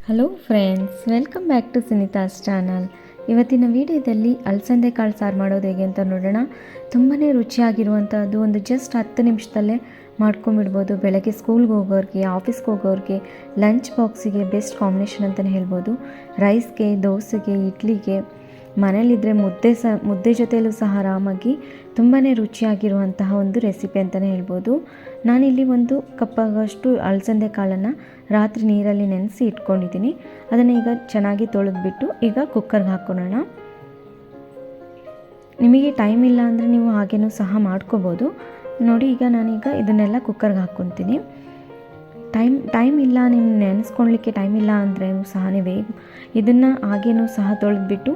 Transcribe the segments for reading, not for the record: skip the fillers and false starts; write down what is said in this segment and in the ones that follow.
Hello friends, welcome back to Sunita's channel. ಇವತ್ತಿನ ವಿಡಿಯೋದಲ್ಲಿ ಅಲಸಂದೆ ಕಾಳು ಸಾರು ಮಾಡೋದು ಹೇಗೆ ಅಂತ ನೋಡೋಣ. ತುಂಬಾ ರುಚಿಯಾಗಿರುವಂಥದ್ದು, ಒಂದು ಜಸ್ಟ್ 10 ನಿಮಿಷದಲ್ಲೇ ಮಾಡ್ಕೊಂಬಿಡ್ಬೋದು. ಬೆಳಗ್ಗೆ ಸ್ಕೂಲ್ಗೆ ಹೋಗೋರಿಗೆ, ಆಫೀಸ್ಗೆ ಹೋಗೋರಿಗೆ, ಲಂಚ್ ಬಾಕ್ಸಿಗೆ ಬೆಸ್ಟ್ ಕಾಂಬಿನೇಷನ್ ಅಂತಲೇ ಹೇಳ್ಬೋದು. ರೈಸ್ಗೆ, ದೋಸೆಗೆ, ಇಡ್ಲಿಗೆ, ಮನೇಲಿದ್ದರೆ ಮುದ್ದೆ ಜೊತೆಯಲ್ಲೂ ಸಹ ಆರಾಮಾಗಿ ತುಂಬಾ ರುಚಿಯಾಗಿರುವಂತಹ ಒಂದು ರೆಸಿಪಿ ಅಂತಲೇ ಹೇಳ್ಬೋದು. ನಾನಿಲ್ಲಿ 1 ಕಪ್ಪಾಗಷ್ಟು ಅಲಸಂದೆ ಕಾಳನ್ನು ರಾತ್ರಿ ನೀರಲ್ಲಿ ನೆನೆಸಿ ಇಟ್ಕೊಂಡಿದ್ದೀನಿ. ಅದನ್ನು ಈಗ ಚೆನ್ನಾಗಿ ತೊಳೆದ್ಬಿಟ್ಟು ಈಗ ಕುಕ್ಕರ್ಗೆ ಹಾಕ್ಕೊಳ್ಳೋಣ. ನಿಮಗೆ ಟೈಮ್ ಇಲ್ಲ ಅಂದರೆ ನೀವು ಹಾಗೇನೂ ಸಹ ಮಾಡ್ಕೋಬೋದು. ನೋಡಿ, ಈಗ ನಾನೀಗ ಇದನ್ನೆಲ್ಲ ಕುಕ್ಕರ್ಗೆ ಹಾಕ್ಕೊತೀನಿ. ಟೈಮ್ ಇಲ್ಲ, ನೀವು ನೆನೆಸ್ಕೊಳ್ಲಿಕ್ಕೆ ಟೈಮ್ ಇಲ್ಲ ಅಂದರೆ ಸಹ ನೀವೇ ಇದನ್ನು ಹಾಗೇನೂ ಸಹ ತೊಳೆದ್ಬಿಟ್ಟು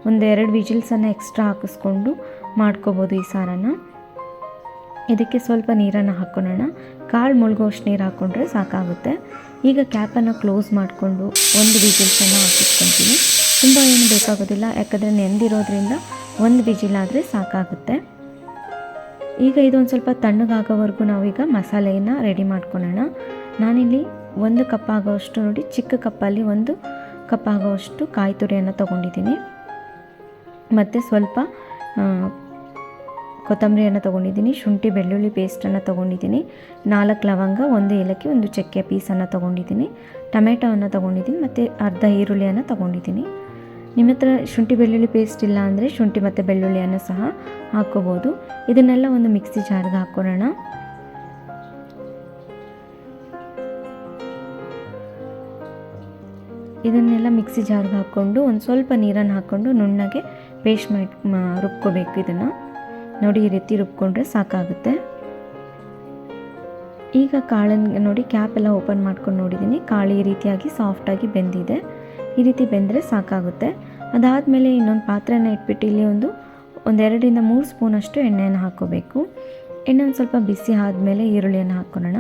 1-2 ವಿಜಿಲ್ಸನ್ನು ಎಕ್ಸ್ಟ್ರಾ ಹಾಕಿಸ್ಕೊಂಡು ಮಾಡ್ಕೋಬೋದು ಈ ಸಾರನ್ನು. ಇದಕ್ಕೆ ಸ್ವಲ್ಪ ನೀರನ್ನು ಹಾಕ್ಕೊಳ್ಳೋಣ. ಕಾಳು ಮುಳುಗೋಷ್ಟು ನೀರು ಹಾಕ್ಕೊಂಡ್ರೆ ಸಾಕಾಗುತ್ತೆ. ಈಗ ಕ್ಯಾಪನ್ನು ಕ್ಲೋಸ್ ಮಾಡಿಕೊಂಡು 1 ವಿಜಿಲ್ಸನ್ನು ಹಾಕಿಸ್ಕೊತೀನಿ. ತುಂಬ ಏನು ಬೇಕಾಗೋದಿಲ್ಲ, ಯಾಕಂದರೆ ನೆಂದಿರೋದ್ರಿಂದ 1 ವಿಜಿಲ್ ಆದರೆ ಸಾಕಾಗುತ್ತೆ. ಈಗ ಇದೊಂದು ಸ್ವಲ್ಪ ತಣ್ಣಗಾಗೋವರೆಗೂ ನಾವೀಗ ಮಸಾಲೆಯನ್ನು ರೆಡಿ ಮಾಡ್ಕೊಳ್ಳೋಣ. ನಾನಿಲ್ಲಿ 1 ಕಪ್ ಆಗೋಷ್ಟು, ನೋಡಿ ಚಿಕ್ಕ ಕಪ್ಪಲ್ಲಿ 1 ಕಪ್ ಆಗೋಷ್ಟು ಕಾಯಿ ತುರಿಯನ್ನು ತೊಗೊಂಡಿದ್ದೀನಿ. ಮತ್ತು ಸ್ವಲ್ಪ ಕೊತ್ತಂಬರಿಯನ್ನು ತೊಗೊಂಡಿದ್ದೀನಿ, ಶುಂಠಿ ಬೆಳ್ಳುಳ್ಳಿ ಪೇಸ್ಟನ್ನು ತೊಗೊಂಡಿದ್ದೀನಿ, 4 ಲವಂಗ, 1 ಏಲಕ್ಕಿ, 1 ಚಕ್ಕೆ ಪೀಸನ್ನು ತೊಗೊಂಡಿದ್ದೀನಿ, ಟೊಮೆಟೊವನ್ನು ತೊಗೊಂಡಿದ್ದೀನಿ, ಮತ್ತು ಅರ್ಧ ಈರುಳ್ಳಿಯನ್ನು ತೊಗೊಂಡಿದ್ದೀನಿ. ನಿಮ್ಮ ಹತ್ರ ಶುಂಠಿ ಬೆಳ್ಳುಳ್ಳಿ ಪೇಸ್ಟ್ ಇಲ್ಲ ಅಂದರೆ ಶುಂಠಿ ಮತ್ತು ಬೆಳ್ಳುಳ್ಳಿಯನ್ನು ಸಹ ಹಾಕ್ಕೋಬೋದು. ಇದನ್ನೆಲ್ಲ ಒಂದು ಮಿಕ್ಸಿ ಜಾರ್ಗೆ ಹಾಕ್ಕೊಳ್ಳೋಣ. ಇದನ್ನೆಲ್ಲ ಮಿಕ್ಸಿ ಜಾರ್ಗೆ ಹಾಕ್ಕೊಂಡು ಒಂದು ಸ್ವಲ್ಪ ನೀರನ್ನು ಹಾಕ್ಕೊಂಡು ನುಣ್ಣಗೆ ಪೇಸ್ಟ್ ರುಬ್ಕೋಬೇಕು. ಇದನ್ನು ನೋಡಿ, ಈ ರೀತಿ ರುಬ್ಕೊಂಡ್ರೆ ಸಾಕಾಗುತ್ತೆ. ಈಗ ಕಾಳನ್ನು ನೋಡಿ, ಕ್ಯಾಪೆಲ್ಲ ಓಪನ್ ಮಾಡ್ಕೊಂಡು ನೋಡಿದ್ದೀನಿ, ಕಾಳು ಈ ರೀತಿಯಾಗಿ ಸಾಫ್ಟಾಗಿ ಬೆಂದಿದೆ. ಈ ರೀತಿ ಬೆಂದರೆ ಸಾಕಾಗುತ್ತೆ. ಅದಾದಮೇಲೆ ಇನ್ನೊಂದು ಪಾತ್ರೆನ ಇಟ್ಬಿಟ್ಟು ಇಲ್ಲಿ ಒಂದು 2-3 ಸ್ಪೂನಷ್ಟು ಎಣ್ಣೆಯನ್ನು ಹಾಕ್ಕೋಬೇಕು. ಎಣ್ಣೆ ಒಂದು ಸ್ವಲ್ಪ ಬಿಸಿ ಆದಮೇಲೆ ಈರುಳ್ಳಿಯನ್ನು ಹಾಕ್ಕೊಳ್ಳೋಣ.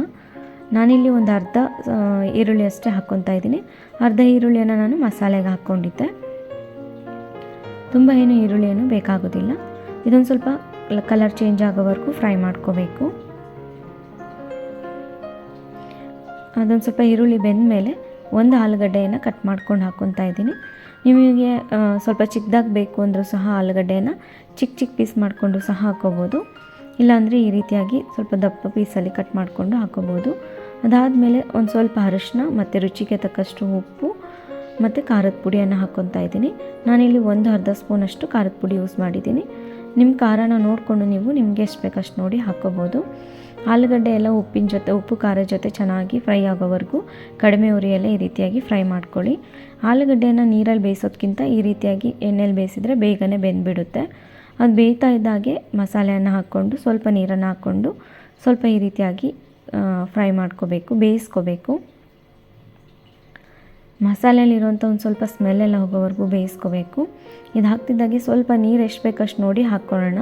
ನಾನಿಲ್ಲಿ ಒಂದು ಅರ್ಧ ಈರುಳ್ಳಿ ಅಷ್ಟೇ ಹಾಕ್ಕೊತಾ ಇದ್ದೀನಿ. ಅರ್ಧ ಈರುಳ್ಳಿಯನ್ನು ನಾನು ಮಸಾಲೆಗೆ ಹಾಕ್ಕೊಂಡಿದ್ದೆ. ತುಂಬ ಏನು ಈರುಳ್ಳಿಯನ್ನು ಬೇಕಾಗೋದಿಲ್ಲ. ಇದೊಂದು ಸ್ವಲ್ಪ ಕಲರ್ ಚೇಂಜ್ ಆಗೋವರೆಗೂ ಫ್ರೈ ಮಾಡ್ಕೋಬೇಕು. ಅದೊಂದು ಸ್ವಲ್ಪ ಈರುಳ್ಳಿ ಬೆಂದ ಮೇಲೆ 1 ಆಲೂಗಡ್ಡೆಯನ್ನು ಕಟ್ ಮಾಡ್ಕೊಂಡು ಹಾಕ್ಕೊತಾ ಇದ್ದೀನಿ. ನಿಮಗೆ ಸ್ವಲ್ಪ ಚಿಕ್ಕದಾಗಿ ಬೇಕು ಅಂದರೂ ಸಹ ಆಲೂಗಡ್ಡೆಯನ್ನು ಚಿಕ್ಕ ಪೀಸ್ ಮಾಡಿಕೊಂಡು ಸಹ ಹಾಕ್ಕೋಬೋದು. ಇಲ್ಲಾಂದರೆ ಈ ರೀತಿಯಾಗಿ ಸ್ವಲ್ಪ ದಪ್ಪ ಪೀಸಲ್ಲಿ ಕಟ್ ಮಾಡಿಕೊಂಡು ಹಾಕ್ಕೋಬೋದು. ಅದಾದಮೇಲೆ ಒಂದು ಸ್ವಲ್ಪ ಅರಿಶಿನ ಮತ್ತು ರುಚಿಗೆ ತಕ್ಕಷ್ಟು ಉಪ್ಪು ಮತ್ತು ಖಾರದ ಪುಡಿಯನ್ನು ಹಾಕ್ಕೊತಾ ಇದ್ದೀನಿ. ನಾನಿಲ್ಲಿ 1/2 ಸ್ಪೂನಷ್ಟು ಖಾರದ ಪುಡಿ ಯೂಸ್ ಮಾಡಿದ್ದೀನಿ. ನಿಮ್ಮ ಖಾರನ ನೋಡಿಕೊಂಡು ನೀವು ನಿಮಗೆ ಎಷ್ಟು ಬೇಕಷ್ಟು ನೋಡಿ ಹಾಕ್ಕೋಬೋದು. ಆಲೂಗಡ್ಡೆ ಎಲ್ಲ ಉಪ್ಪು ಖಾರದ ಜೊತೆ ಚೆನ್ನಾಗಿ ಫ್ರೈ ಆಗೋವರೆಗೂ ಕಡಿಮೆ ಉರಿಯಲ್ಲೇ ಈ ರೀತಿಯಾಗಿ ಫ್ರೈ ಮಾಡ್ಕೊಳ್ಳಿ. ಆಲೂಗಡ್ಡೆಯನ್ನು ನೀರಲ್ಲಿ ಬೇಯಿಸೋದಕ್ಕಿಂತ ಈ ರೀತಿಯಾಗಿ ಎಣ್ಣೆಯಲ್ಲಿ ಬೇಯಿಸಿದರೆ ಬೇಗನೆ ಬೆಂದುಬಿಡುತ್ತೆ. ಅದು ಬೇಯ್ತಾ ಇದ್ದಾಗೆ ಮಸಾಲೆಯನ್ನು ಹಾಕ್ಕೊಂಡು ಸ್ವಲ್ಪ ನೀರನ್ನು ಹಾಕ್ಕೊಂಡು ಸ್ವಲ್ಪ ಈ ರೀತಿಯಾಗಿ ಫ್ರೈ ಮಾಡ್ಕೋಬೇಕು, ಬೇಯಿಸ್ಕೋಬೇಕು. ಮಸಾಲೆಯಲ್ಲಿರುವಂಥ ಒಂದು ಸ್ವಲ್ಪ ಸ್ಮೆಲ್ಲೆಲ್ಲ ಹೋಗೋವರೆಗೂ ಬೇಯಿಸ್ಕೋಬೇಕು. ಇದು ಹಾಕ್ತಿದ್ದಾಗೆ ಸ್ವಲ್ಪ ನೀರು ಎಷ್ಟು ಬೇಕಷ್ಟು ನೋಡಿ ಹಾಕ್ಕೊಳ್ಳೋಣ.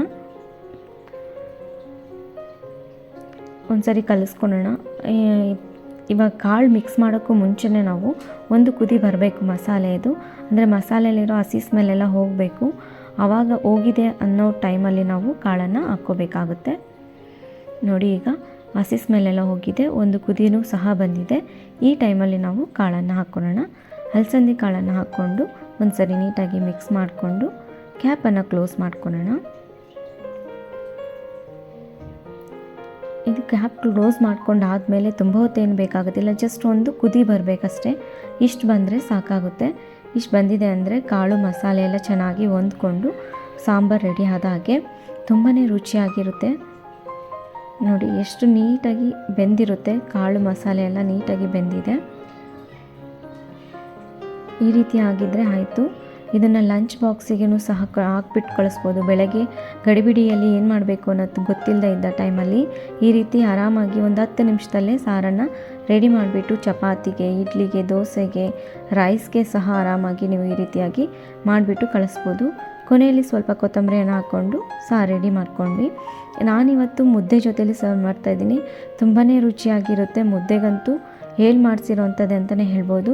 ಒಂದ್ಸರಿ ಕಲಿಸ್ಕೊಳ್ಳೋಣ. ಇವಾಗ ಕಾಳು ಮಿಕ್ಸ್ ಮಾಡೋಕ್ಕೂ ಮುಂಚೆನೇ ನಾವು ಒಂದು ಕುದಿ ಬರಬೇಕು ಮಸಾಲೆದು, ಅಂದರೆ ಮಸಾಲೆಯಲ್ಲಿರೋ ಹಸಿ ಸ್ಮೆಲ್ಲೆಲ್ಲ ಹೋಗಬೇಕು. ಆವಾಗ ಹೋಗಿದೆ ಅನ್ನೋ ಟೈಮಲ್ಲಿ ನಾವು ಕಾಳನ್ನು ಹಾಕ್ಕೋಬೇಕಾಗುತ್ತೆ. ನೋಡಿ, ಈಗ ಹಸಿ ಸ್ಮೆಲ್ಲೆಲ್ಲ ಹೋಗಿದೆ, ಒಂದು ಕುದಿನೂ ಸಹ ಬಂದಿದೆ. ಈ ಟೈಮಲ್ಲಿ ನಾವು ಕಾಳನ್ನು ಹಾಕ್ಕೊಳ್ಳೋಣ. ಅಲಸಂದೆ ಕಾಳನ್ನು ಹಾಕ್ಕೊಂಡು ಒಂದು ಸರಿ ನೀಟಾಗಿ ಮಿಕ್ಸ್ ಮಾಡಿಕೊಂಡು ಕ್ಯಾಪನ್ನು ಕ್ಲೋಸ್ ಮಾಡ್ಕೊಳ್ಳೋಣ. ಇದು ಕ್ಯಾಪ್ ಕ್ಲೋಸ್ ಮಾಡ್ಕೊಂಡು ಆದಮೇಲೆ ತುಂಬ ಹೊತ್ತೇನು ಬೇಕಾಗೋದಿಲ್ಲ, ಜಸ್ಟ್ ಒಂದು ಕುದಿ ಬರಬೇಕಷ್ಟೇ. ಇಷ್ಟು ಬಂದರೆ ಸಾಕಾಗುತ್ತೆ. ಇಷ್ಟು ಬಂದಿದೆ ಅಂದರೆ ಕಾಳು ಮಸಾಲೆ ಎಲ್ಲ ಚೆನ್ನಾಗಿ ಹೊಂದ್ಕೊಂಡು ಸಾಂಬಾರು ರೆಡಿ ಆದ ಹಾಗೆ ತುಂಬಾ ರುಚಿಯಾಗಿರುತ್ತೆ. ನೋಡಿ ಎಷ್ಟು ನೀಟಾಗಿ ಬೆಂದಿರುತ್ತೆ, ಕಾಳು ಮಸಾಲೆ ಎಲ್ಲ ನೀಟಾಗಿ ಬೆಂದಿದೆ. ಈ ರೀತಿ ಆಗಿದ್ದರೆ ಆಯಿತು. ಇದನ್ನು ಲಂಚ್ ಬಾಕ್ಸಿಗೂ ಸಹ ಹಾಕ್ಬಿಟ್ಟು ಕಳಿಸ್ಬೋದು. ಬೆಳಗ್ಗೆ ಗಡಿಬಿಡಿಯಲ್ಲಿ ಏನು ಮಾಡಬೇಕು ಅನ್ನೋದು ಗೊತ್ತಿಲ್ಲದೆ ಇದ್ದ ಟೈಮಲ್ಲಿ ಈ ರೀತಿ ಆರಾಮಾಗಿ ಒಂದು 10 ನಿಮಿಷದಲ್ಲೇ ಸಾರನ್ನು ರೆಡಿ ಮಾಡಿಬಿಟ್ಟು ಚಪಾತಿಗೆ, ಇಡ್ಲಿಗೆ, ದೋಸೆಗೆ, ರೈಸ್ಗೆ ಸಹ ಆರಾಮಾಗಿ ನೀವು ಈ ರೀತಿಯಾಗಿ ಮಾಡಿಬಿಟ್ಟು ಕಳಿಸ್ಬೋದು. ಕೊನೆಯಲ್ಲಿ ಸ್ವಲ್ಪ ಕೊತ್ತಂಬರಿಯನ್ನು ಹಾಕ್ಕೊಂಡು ಸಾರು ರೆಡಿ ಮಾಡ್ಕೊಂಡ್ವಿ. ನಾನಿವತ್ತು ಮುದ್ದೆ ಜೊತೆಲಿ ಸರ್ವ್ ಮಾಡ್ತಾಯಿದ್ದೀನಿ. ತುಂಬಾ ರುಚಿಯಾಗಿರುತ್ತೆ. ಮುದ್ದೆಗಂತೂ ಮಾಡಿಸಿರೋವಂಥದ್ದು ಅಂತಲೇ ಹೇಳ್ಬೋದು.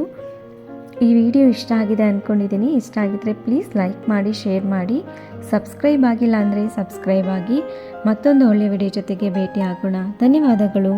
ಈ ವಿಡಿಯೋ ಇಷ್ಟ ಆಗಿದೆ ಅಂದ್ಕೊಂಡಿದ್ದೀನಿ. ಇಷ್ಟ ಆಗಿದ್ದರೆ ಪ್ಲೀಸ್ ಲೈಕ್ ಮಾಡಿ, ಶೇರ್ ಮಾಡಿ, ಸಬ್ಸ್ಕ್ರೈಬ್ ಆಗಿಲ್ಲ ಅಂದರೆ ಸಬ್ಸ್ಕ್ರೈಬ್ ಆಗಿ. ಮತ್ತೊಂದು ಒಳ್ಳೆಯ ವಿಡಿಯೋ ಜೊತೆಗೆ ಭೇಟಿ ಆಗೋಣ. ಧನ್ಯವಾದಗಳು.